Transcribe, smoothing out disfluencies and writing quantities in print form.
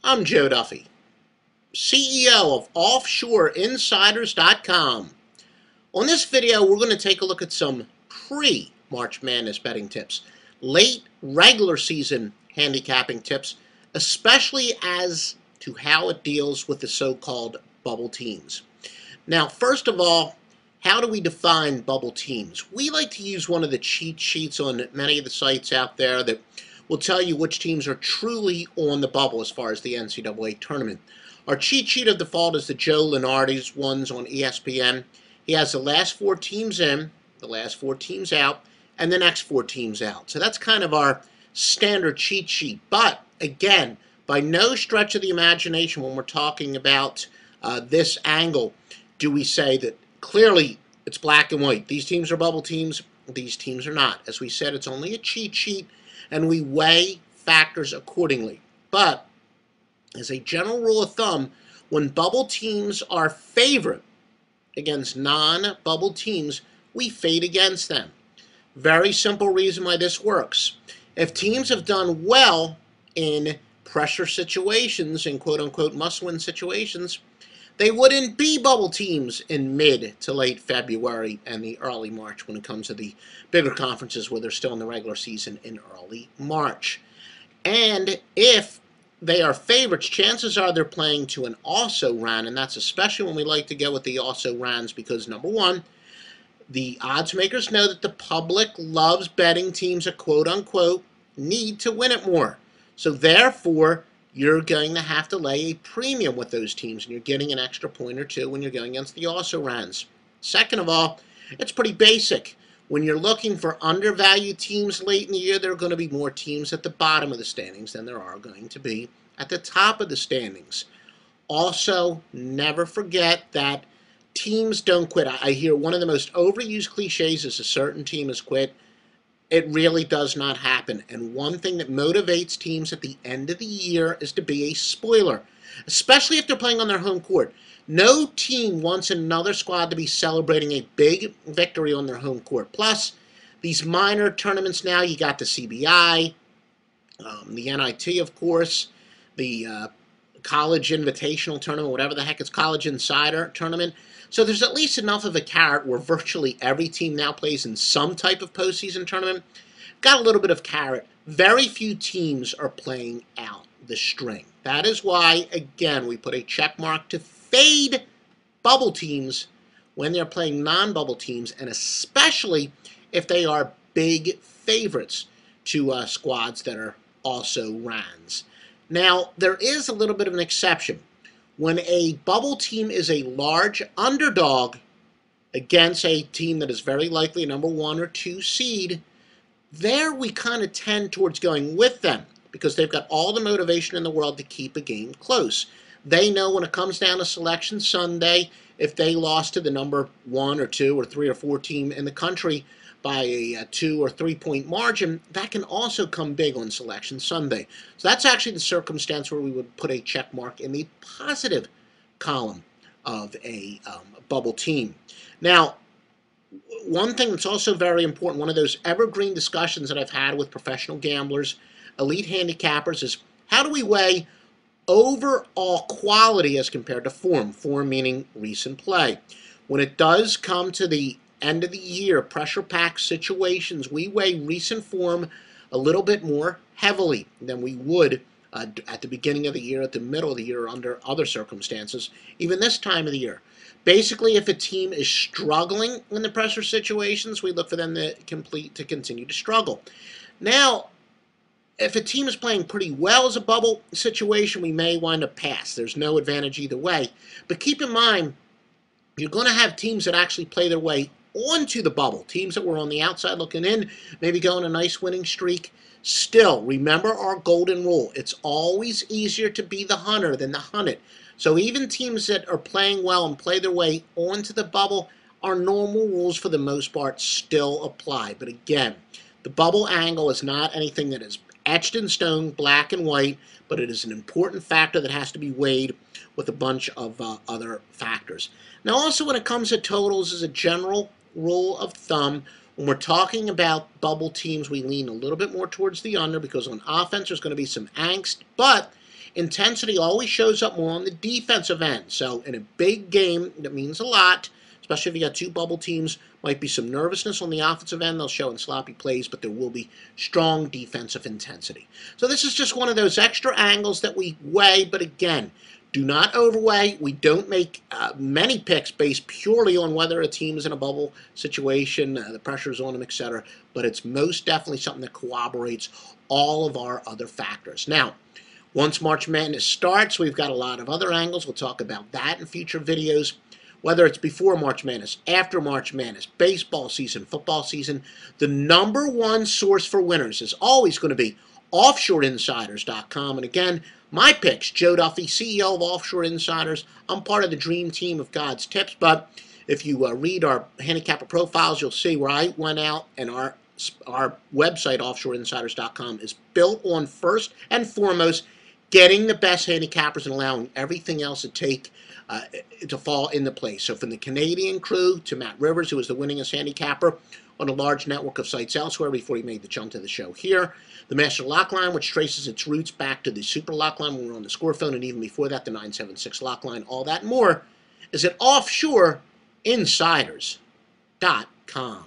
I'm Joe Duffy, CEO of OffshoreInsiders.com. On this video, we're going to take a look at some pre-March Madness betting tips, late regular season handicapping tips, especially as to how it deals with the so-called bubble teams. Now, first of all, how do we define bubble teams? We like to use one of the cheat sheets on many of the sites out there that will tell you which teams are truly on the bubble as far as the NCAA tournament. Our cheat sheet of default is the Joe Lunardi's ones on ESPN. He has the last 4 teams in, the last 4 teams out, and the next 4 teams out. So that's kind of our standard cheat sheet. But again, by no stretch of the imagination when we're talking about this angle do we say that clearly it's black and white. These teams are bubble teams, these teams are not. As we said, it's only a cheat sheet, and we weigh factors accordingly. But as a general rule of thumb, when bubble teams are favored against non-bubble teams, we fade against them. Very simple reason why this works. If teams have done well in pressure situations, in quote-unquote must-win situations, they wouldn't be bubble teams in mid to late February and the early March when it comes to the bigger conferences where they're still in the regular season in early March. And if they are favorites, chances are they're playing to an also-ran, and that's especially when we like to go with the also-rans because, number one, the odds makers know that the public loves betting teams that quote-unquote need to win it more. So therefore, you're going to have to lay a premium with those teams, and you're getting an extra point or two when you're going against the also-rans. Second of all, it's pretty basic. When you're looking for undervalued teams late in the year, there are going to be more teams at the bottom of the standings than there are going to be at the top of the standings. Also, never forget that teams don't quit. I hear one of the most overused cliches is a certain team has quit. It really does not happen. And one thing that motivates teams at the end of the year is to be a spoiler, especially if they're playing on their home court. No team wants another squad to be celebrating a big victory on their home court. Plus, these minor tournaments now, you got the CBI, the NIT, of course, the College Invitational Tournament, whatever the heck it's College Insider Tournament. So there's at least enough of a carrot where virtually every team now plays in some type of postseason tournament. Got a little bit of carrot. Very few teams are playing out the string. That is why, again, we put a check mark to fade bubble teams when they're playing non-bubble teams, and especially if they are big favorites to squads that are also rans. Now, there is a little bit of an exception. When a bubble team is a large underdog against a team that is very likely a number 1 or 2 seed, there we kind of tend towards going with them because they've got all the motivation in the world to keep a game close. They know when it comes down to Selection Sunday, if they lost to the number 1 or 2 or 3 or 4 team in the country by a 2 or 3 point margin, that can also come big on Selection Sunday. So that's actually the circumstance where we would put a check mark in the positive column of a bubble team. Now, one thing that's also very important, one of those evergreen discussions that I've had with professional gamblers, elite handicappers, is how do we weigh overall quality as compared to form? Form meaning recent play. When it does come to the end of the year, pressure-packed situations, we weigh recent form a little bit more heavily than we would at the beginning of the year, at the middle of the year, under other circumstances, even this time of the year. Basically, if a team is struggling in the pressure situations, we look for them to continue to struggle. Now, if a team is playing pretty well as a bubble situation, we may wind up pass. There's no advantage either way. But keep in mind, you're going to have teams that actually play their way onto the bubble. Teams that were on the outside looking in, maybe going a nice winning streak. Still, remember our golden rule. It's always easier to be the hunter than the hunted. So even teams that are playing well and play their way onto the bubble, our normal rules for the most part still apply. But again, the bubble angle is not anything that is etched in stone, black and white, but it is an important factor that has to be weighed with a bunch of other factors. Now also when it comes to totals, as a general rule of thumb, when we're talking about bubble teams, we lean a little bit more towards the under because on offense there's going to be some angst, but intensity always shows up more on the defensive end. So in a big game, that means a lot, especially if you got two bubble teams. Might be some nervousness on the offensive end. They'll show in sloppy plays, but there will be strong defensive intensity. So this is just one of those extra angles that we weigh, but again, do not overweigh. We don't make many picks based purely on whether a team is in a bubble situation, the pressure's on them, etc. But it's most definitely something that corroborates all of our other factors. Now, once March Madness starts, we've got a lot of other angles. We'll talk about that in future videos. Whether it's before March Madness, after March Madness, baseball season, football season, the #1 source for winners is always going to be offshoreinsiders.com. And again, my picks, Joe Duffy, CEO of Offshore Insiders. I'm part of the dream team of God's Tips, but if you read our handicapper profiles, you'll see where I went out, and our website, offshoreinsiders.com, is built on first and foremost getting the best handicappers and allowing everything else to fall into place. So from the Canadian crew to Matt Rivers, who was the winningest handicapper on a large network of sites elsewhere before he made the jump to the show here. The Master Lock Line, which traces its roots back to the Super Lock Line when we were on the score phone, and even before that, the 976 Lock Line. All that and more is at offshoreinsiders.com.